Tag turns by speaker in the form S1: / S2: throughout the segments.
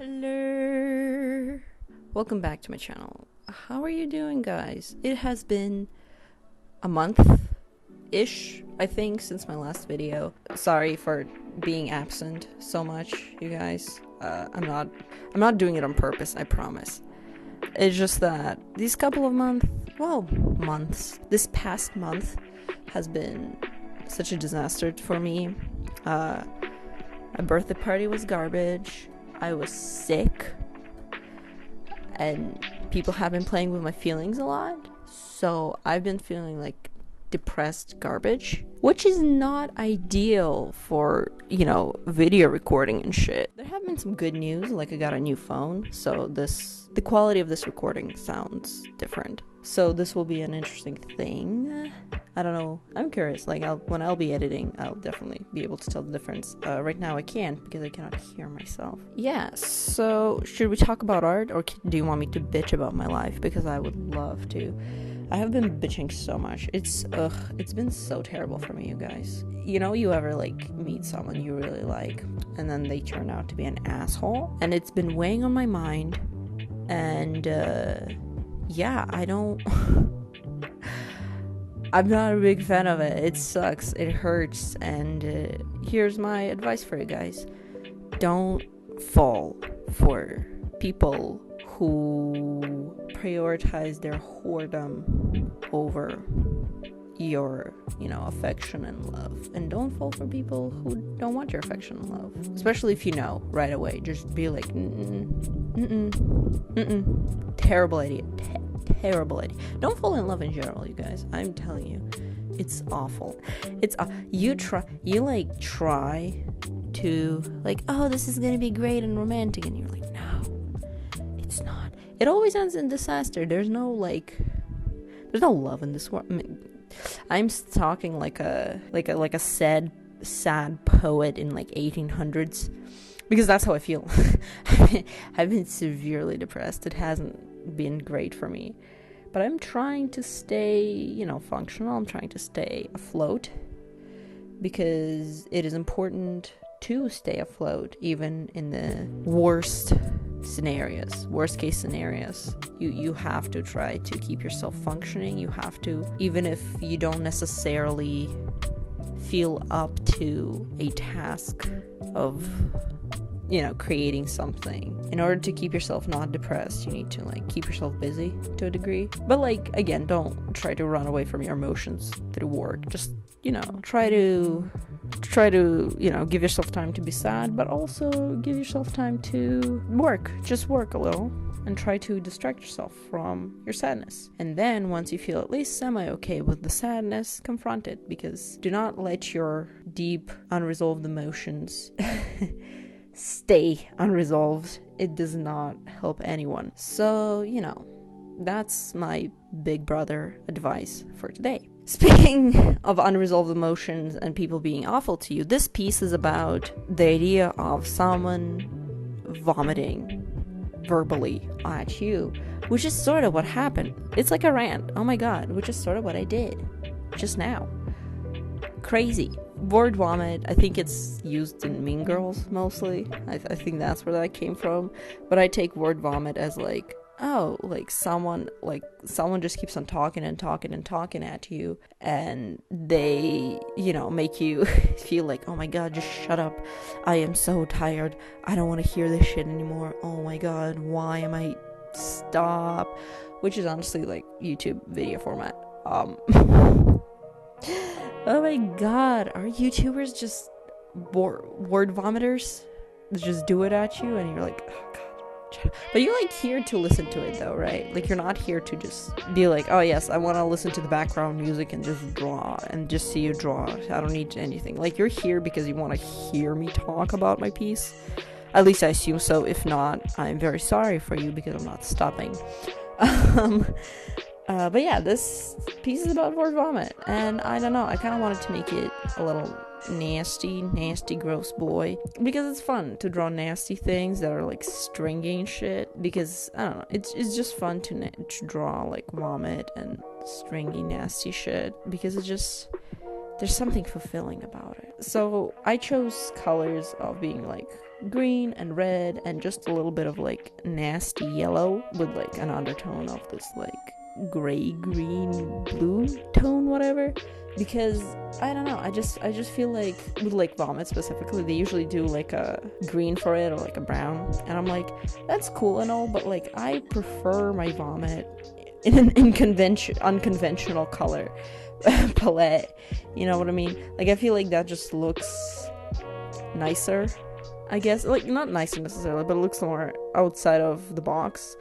S1: Hello, welcome back to my channel. How are you doing, guys? It has been a month-ish, I think, since my last video. Sorry for being absent so much, you guys. I'm not doing it on purpose, I promise. It's just that these couple of months, this past month has been such a disaster for me. My birthday party was garbage. I was sick, and people have been playing with my feelings a lot, so I've been feeling like depressed garbage, which is not ideal for, video recording and shit. There have been some good news, like I got a new phone, so the quality of this recording sounds different. So this will be an interesting thing. I don't know. I'm curious. When I'll be editing, I'll definitely be able to tell the difference. Right now I can't because I cannot hear myself. Yeah, so should we talk about art, or do you want me to bitch about my life? Because I would love to. I have been bitching so much. It's been so terrible for me, you guys. You ever meet someone you really like and then they turn out to be an asshole? And it's been weighing on my mind, and yeah, I'm not a big fan of it. It sucks. It hurts. And here's my advice for you guys. Don't fall for people who prioritize their whoredom over your, affection and love. And don't fall for people who don't want your affection and love. Especially if you know right away. Just be like, terrible idea. Terrible idea. Don't fall in love in general, you guys. I'm telling you, it's awful. You try to oh, this is gonna be great and romantic, and you're like, no, it's not. It always ends in disaster. There's no love in this world. I'm talking like a sad poet in 1800s, because that's how I feel. I've been severely depressed. It hasn't been great for me, but I'm trying to stay functional. I'm trying to stay afloat, because it is important to stay afloat even in the worst case scenarios. You have to try to keep yourself functioning. You have to, even if you don't necessarily feel up to a task of creating something. In order to keep yourself not depressed, you need to keep yourself busy to a degree. But again, don't try to run away from your emotions through work. Just try to give yourself time to be sad, but also give yourself time to work. Just work a little and try to distract yourself from your sadness. And then once you feel at least semi-okay with the sadness, confront it, because do not let your deep unresolved emotions stay unresolved. It does not help anyone. So, that's my big brother advice for today. Speaking of unresolved emotions and people being awful to you, this piece is about the idea of someone vomiting verbally at you, which is sort of what happened. It's like a rant, oh my god, which is sort of what I did just now. Crazy. Word vomit, I think it's used in Mean Girls mostly. I think that's where that came from. But I take word vomit as someone just keeps on talking and talking and talking at you, and they make you feel like, oh my god, just shut up, I am so tired, I don't want to hear this shit anymore, oh my god, why am I, stop, which is honestly YouTube video format. Oh my god, are YouTubers just word vomiters? They just do it at you and you're like, oh god. But you're here to listen to it though, right? You're not here to just be oh yes, I want to listen to the background music and just draw and just see you draw. I don't need anything. You're here because you want to hear me talk about my piece. At least I assume so. If not, I'm very sorry for you because I'm not stopping. But yeah, this piece is about word vomit, and I don't know, I kind of wanted to make it a little nasty, gross boy, because it's fun to draw nasty things that are stringy and shit, because I don't know, it's just fun to draw vomit and stringy nasty shit, because there's something fulfilling about it. So I chose colors of being green and red and just a little bit of like nasty yellow with like an undertone of this like gray, green, blue tone, whatever. Because I don't know, I just feel like with like vomit specifically, they usually do like a green for it or like a brown, and I'm like, that's cool and all, but like I prefer my vomit in an unconventional color palette, you know what I mean? Like I feel like that just looks nicer, I guess. Like not nicer necessarily, but it looks more outside of the box.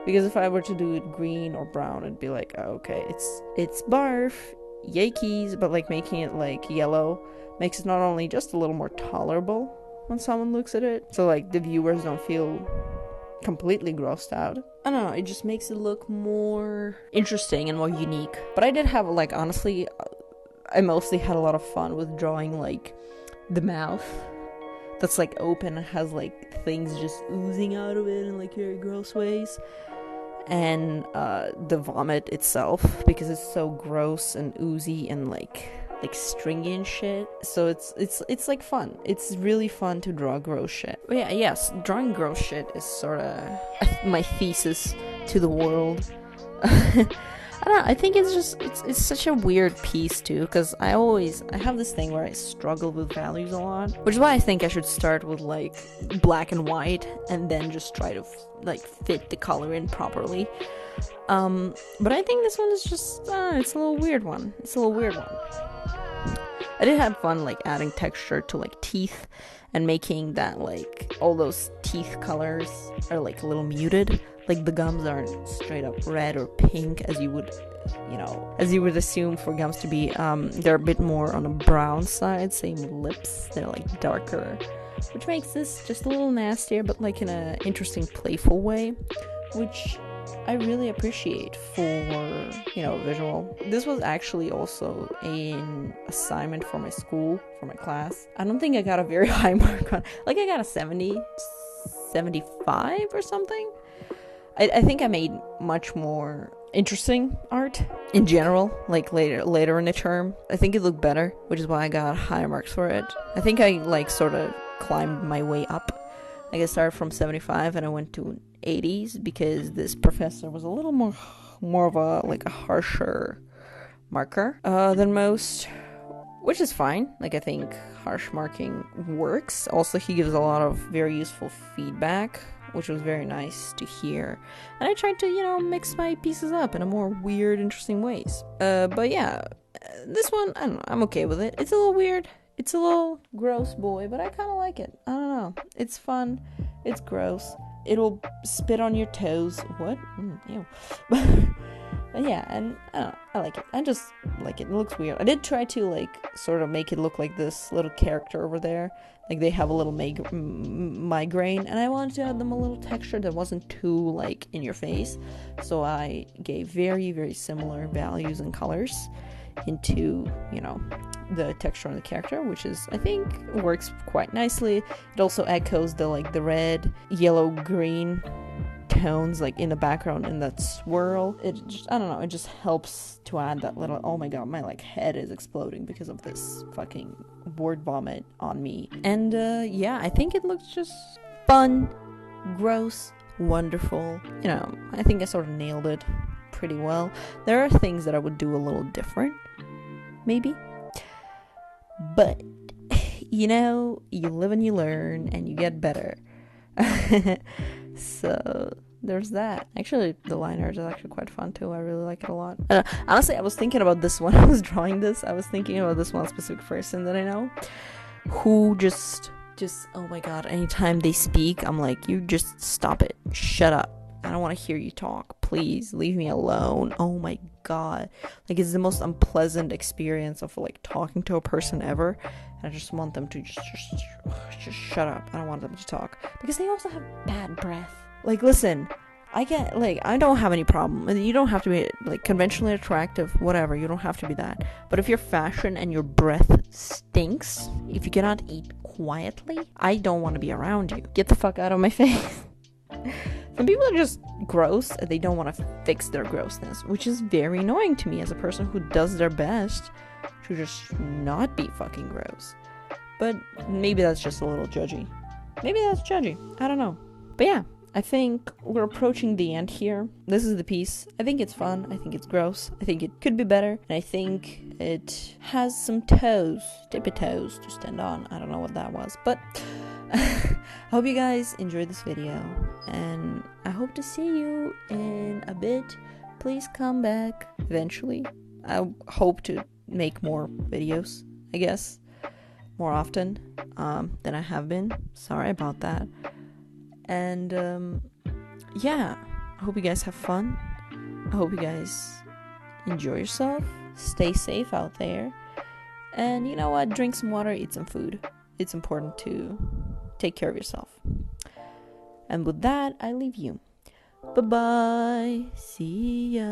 S1: Because if I were to do it green or brown, it'd be like, oh, okay, it's barf, Yankees, but like making it like yellow makes it not only just a little more tolerable when someone looks at it, so like the viewers don't feel completely grossed out. I don't know, it just makes it look more interesting and more unique. But I did have like, honestly, I mostly had a lot of fun with drawing like the mouth that's like open and has like things just oozing out of it in like very gross ways, and the vomit itself, because it's so gross and oozy and like stringy and shit. So it's like fun. It's really fun to draw gross shit. But yeah, yes, drawing gross shit is sort of my thesis to the world. I don't know, I think it's such a weird piece too, because I have this thing where I struggle with values a lot, which is why I think I should start with like black and white and then just try to like fit the color in properly. But I think this one is just it's a little weird one. I did have fun like adding texture to like teeth and making that like all those teeth colors are like a little muted. Like the gums aren't straight up red or pink as you would assume for gums to be. They're a bit more on the brown side. Same with lips, they're like darker, which makes this just a little nastier, but like in a interesting, playful way, which I really appreciate for, visual. This was actually also an assignment for my school, for my class. I don't think I got a very high mark on, like I got a 70, 75 or something. I think I made much more interesting art in general, like later in the term. I think it looked better, which is why I got higher marks for it. I think I like sort of climbed my way up. Like I started from 75 and I went to 80s because this professor was a little more of a like a harsher marker than most, which is fine. Like I think harsh marking works. Also, he gives a lot of very useful feedback, which was very nice to hear. And I tried to, mix my pieces up in a more weird, interesting ways. But yeah, this one, I don't know, I'm okay with it. It's a little weird. It's a little gross boy, but I kind of like it. I don't know. It's fun. It's gross. It'll spit on your toes. What? Ew. But yeah, and I don't know, I like it. I just like it. It looks weird. I did try to like sort of make it look like this little character over there. Like they have a little migraine, and I wanted to add them a little texture that wasn't too like in your face. So I gave very, very similar values and colors into, the texture on the character, which is, I think, works quite nicely. It also echoes the red, yellow, green tones like in the background in that swirl. I don't know, it just helps to add that little, oh my god, my like head is exploding because of this fucking word vomit on me. And yeah, I think it looks just fun, gross, wonderful. I think I sort of nailed it pretty well. There are things that I would do a little different, maybe, but you live and you learn and you get better. So there's that. Actually, the line art is actually quite fun too. I really like it a lot. Honestly, I was thinking about this when I was drawing this. I was thinking about this one specific person that I know who just oh my god, anytime they speak, I'm like, you just stop it. Shut up. I don't want to hear you talk. Please leave me alone. Oh my god. Like, it's the most unpleasant experience of like talking to a person ever. And I just want them to just shut up. I don't want them to talk. Because they also have bad breath. Like, listen, I don't have any problem. You don't have to be like conventionally attractive, whatever. You don't have to be that. But if your fashion and your breath stinks, if you cannot eat quietly, I don't want to be around you. Get the fuck out of my face. Some people are just gross and they don't want to fix their grossness, which is very annoying to me as a person who does their best to just not be fucking gross. But maybe that's just a little judgy. Maybe that's judgy. I don't know. But yeah, I think we're approaching the end here. This is the piece. I think it's fun. I think it's gross. I think it could be better. And I think it has some tippy toes to stand on. I don't know what that was. But I hope you guys enjoyed this video. And I hope to see you in a bit. Please come back eventually. I hope to make more videos, I guess, more often than I have been. Sorry about that. And yeah, I hope you guys have fun. I hope you guys enjoy yourself. Stay safe out there. And you know what? Drink some water, eat some food. It's important to take care of yourself. And with that, I leave you. Bye-bye. See ya.